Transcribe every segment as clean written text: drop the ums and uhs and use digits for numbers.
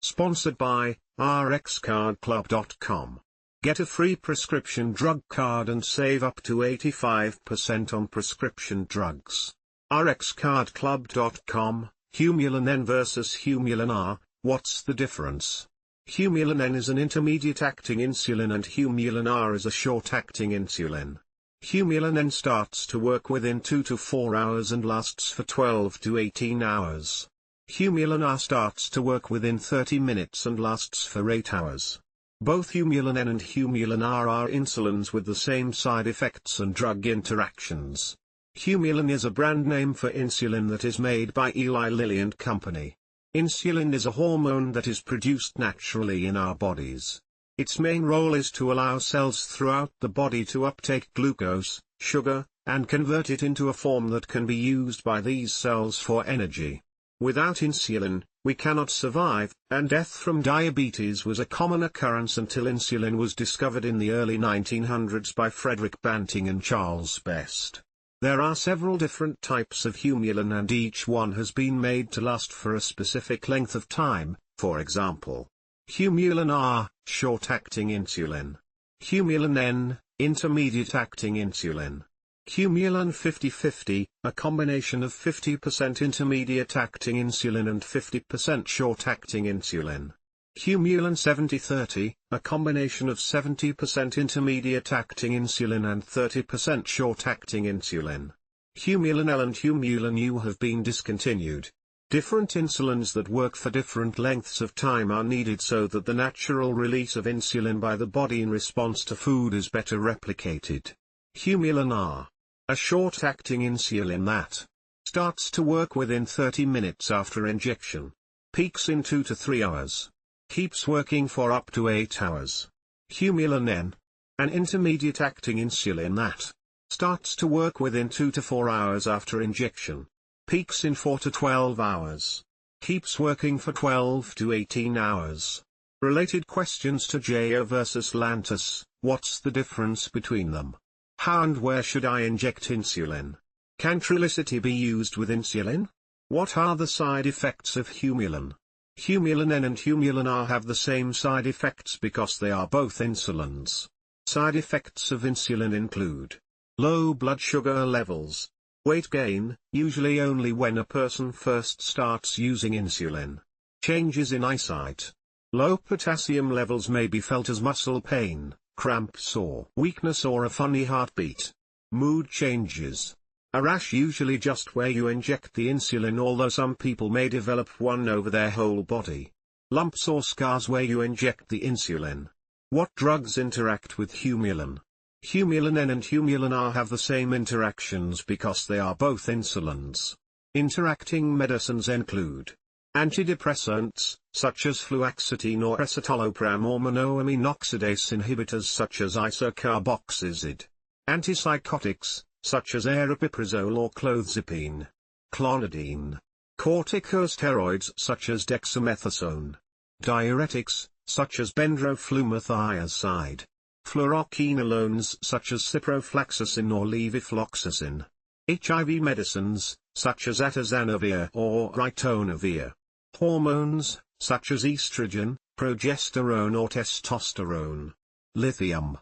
Sponsored by RxCardClub.com. Get a free prescription drug card and save up to 85% on prescription drugs. RxCardClub.com. Humulin N versus Humulin R, what's the difference? Humulin N is an intermediate-acting insulin and Humulin R is a short-acting insulin. Humulin N starts to work within 2 to 4 hours and lasts for 12 to 18 hours. Humulin R starts to work within 30 minutes and lasts for 8 hours. Both Humulin N and Humulin R are insulins with the same side effects and drug interactions. Humulin is a brand name for insulin that is made by Eli Lilly and Company. Insulin is a hormone that is produced naturally in our bodies. Its main role is to allow cells throughout the body to uptake glucose, sugar, and convert it into a form that can be used by these cells for energy. Without insulin, we cannot survive, and death from diabetes was a common occurrence until insulin was discovered in the early 1900s by Frederick Banting and Charles Best. There are several different types of humulin and each one has been made to last for a specific length of time, for example. Humulin R, short-acting insulin. Humulin N, intermediate-acting insulin. Humulin 50-50, a combination of 50% intermediate-acting insulin and 50% short-acting insulin. Humulin 70-30, a combination of 70% intermediate-acting insulin and 30% short-acting insulin. Humulin L and Humulin U have been discontinued. Different insulins that work for different lengths of time are needed so that the natural release of insulin by the body in response to food is better replicated. Humulin R, a short-acting insulin that starts to work within 30 minutes after injection. Peaks in 2 to 3 hours. Keeps working for up to 8 hours. Humulin N, an intermediate-acting insulin that starts to work within 2 to 4 hours after injection. Peaks in 4 to 12 hours. Keeps working for 12 to 18 hours. Related questions: Toujeo versus Lantus, what's the difference between them? How and where should I inject insulin? Can Trulicity be used with insulin? What are the side effects of Humulin? Humulin N and Humulin R have the same side effects because they are both insulins. Side effects of insulin include low blood sugar levels, weight gain, usually only when a person first starts using insulin, changes in eyesight. Low potassium levels may be felt as muscle pain, cramps or weakness or a funny heartbeat. Mood changes. A rash usually just where you inject the insulin, although some people may develop one over their whole body. Lumps or scars where you inject the insulin. What drugs interact with Humulin? Humulin N and Humulin R have the same interactions because they are both insulins. Interacting medicines include antidepressants, such as fluoxetine or escitalopram, or monoamine oxidase inhibitors such as isocarboxazid. Antipsychotics, such as aripiprazole or clozapine. Clonidine. Corticosteroids such as dexamethasone. Diuretics, such as bendroflumethiazide. Fluoroquinolones such as ciprofloxacin or levofloxacin. HIV medicines, such as atazanavir or ritonavir. Hormones, such as estrogen, progesterone or testosterone. Lithium.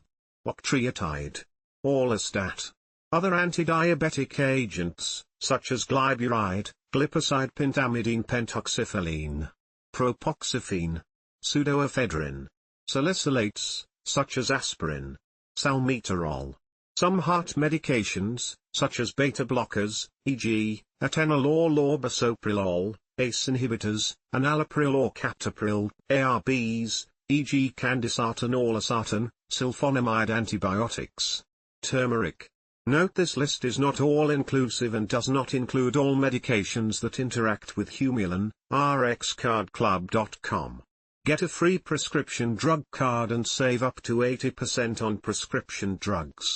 Octreotide. Orlistat. Other anti-diabetic agents, such as glyburide, glipizide, pentamidine, pentoxifylline. Propoxyphene. Pseudoephedrine. Salicylates, such as aspirin. Salmeterol. Some heart medications, such as beta blockers, e.g., atenolol or bisoprolol, ACE inhibitors, enalapril or captopril, ARBs, e.g. candesartan or losartan, sulfonamide antibiotics. Turmeric. Note this list is not all-inclusive and does not include all medications that interact with Humulin. RxCardClub.com. Get a free prescription drug card and save up to 80% on prescription drugs.